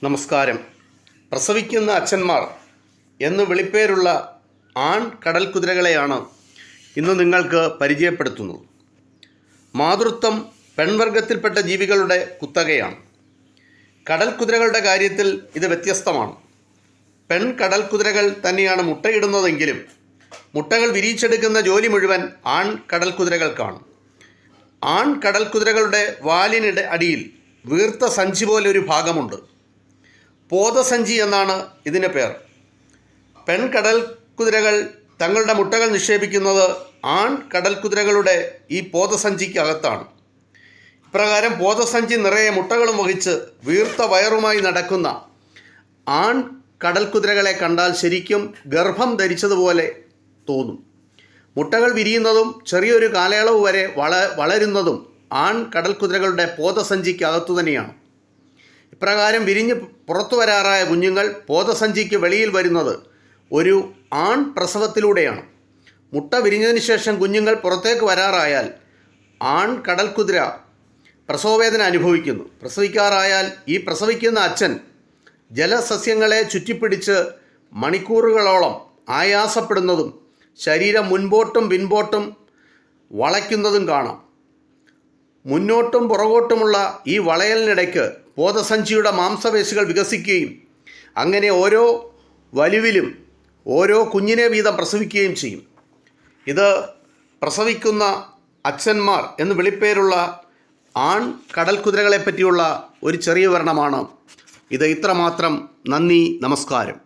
നമസ്കാരം. പ്രസവിക്കുന്ന അച്ഛന്മാർ എന്ന് വിളിപ്പേരുള്ള ആൺ കടൽ കുതിരകളെയാണ് ഇന്ന് നിങ്ങൾക്ക് പരിചയപ്പെടുത്തുന്നത്. മാതൃത്വം പെൺവർഗത്തിൽപ്പെട്ട ജീവികളുടെ കുത്തകയാണ്. കടൽ കുതിരകളുടെ കാര്യത്തിൽ ഇത് വ്യത്യസ്തമാണ്. പെൺ കടൽ കുതിരകൾ തന്നെയാണ് മുട്ടയിടുന്നതെങ്കിലും മുട്ടകൾ വിരിയിച്ചെടുക്കുന്ന ജോലി മുഴുവൻ ആൺ കടൽ കുതിരകൾക്കാണ്. ആൺ കടൽ കുതിരകളുടെ വാലിനിടെ അടിയിൽ വീർത്ത സഞ്ചി പോലെ ഒരു ഭാഗമുണ്ട്. പോതസഞ്ചി എന്നാണ് ഇതിന് പേർ. പെൺകടൽ കുതിരകൾ തങ്ങളുടെ മുട്ടകൾ നിക്ഷേപിക്കുന്നത് ആൺ കടൽ കുതിരകളുടെ ഈ പോതസഞ്ചിക്കകത്താണ്. ഇപ്രകാരം പോതസഞ്ചി നിറയെ മുട്ടകളും വഹിച്ച് വീർത്ത വയറുമായി നടക്കുന്ന ആൺ കടൽ കുതിരകളെ കണ്ടാൽ ശരിക്കും ഗർഭം ധരിച്ചതുപോലെ തോന്നും. മുട്ടകൾ വിരിയുന്നതും ചെറിയൊരു കാലയളവ് വരെ വളരുന്നതും ആൺ കടൽ കുതിരകളുടെ പോതസഞ്ചിക്കകത്തു തന്നെയാണ്. ഇപ്രകാരം വിരിഞ്ഞ് പുറത്തു വരാറായ കുഞ്ഞുങ്ങൾ പോതസഞ്ചിക്ക് വെളിയിൽ വരുന്നത് ഒരു ആൺ പ്രസവത്തിലൂടെയാണ്. മുട്ട വിരിഞ്ഞതിന് ശേഷം കുഞ്ഞുങ്ങൾ പുറത്തേക്ക് വരാറായാൽ ആൺ കടൽ കുതിര പ്രസവവേദന അനുഭവിക്കുന്നു. പ്രസവിക്കാറായാൽ ഈ പ്രസവിക്കുന്ന അച്ഛൻ ജലസസ്യങ്ങളെ ചുറ്റിപ്പിടിച്ച് മണിക്കൂറുകളോളം ആയാസപ്പെടുന്നതും ശരീരം മുൻപോട്ടും പിൻപോട്ടും വളയ്ക്കുന്നതും കാണാം. മുന്നോട്ടും പുറകോട്ടുമുള്ള ഈ വളയലിനിടയ്ക്ക് പോതസഞ്ചിയുടെ മാംസപേശികൾ വികസിക്കുകയും അങ്ങനെ ഓരോ വലിവിലും ഓരോ കുഞ്ഞിനെ വീതം പ്രസവിക്കുകയും ചെയ്യും. ഇത് പ്രസവിക്കുന്ന അച്ഛന്മാർ എന്ന് വിളിപ്പേരുള്ള ആൺ കടൽ കുതിരകളെ പറ്റിയുള്ള ഒരു ചെറിയ വിവരണമാണ് ഇത്. ഇത്രമാത്രം. നന്ദി, നമസ്കാരം.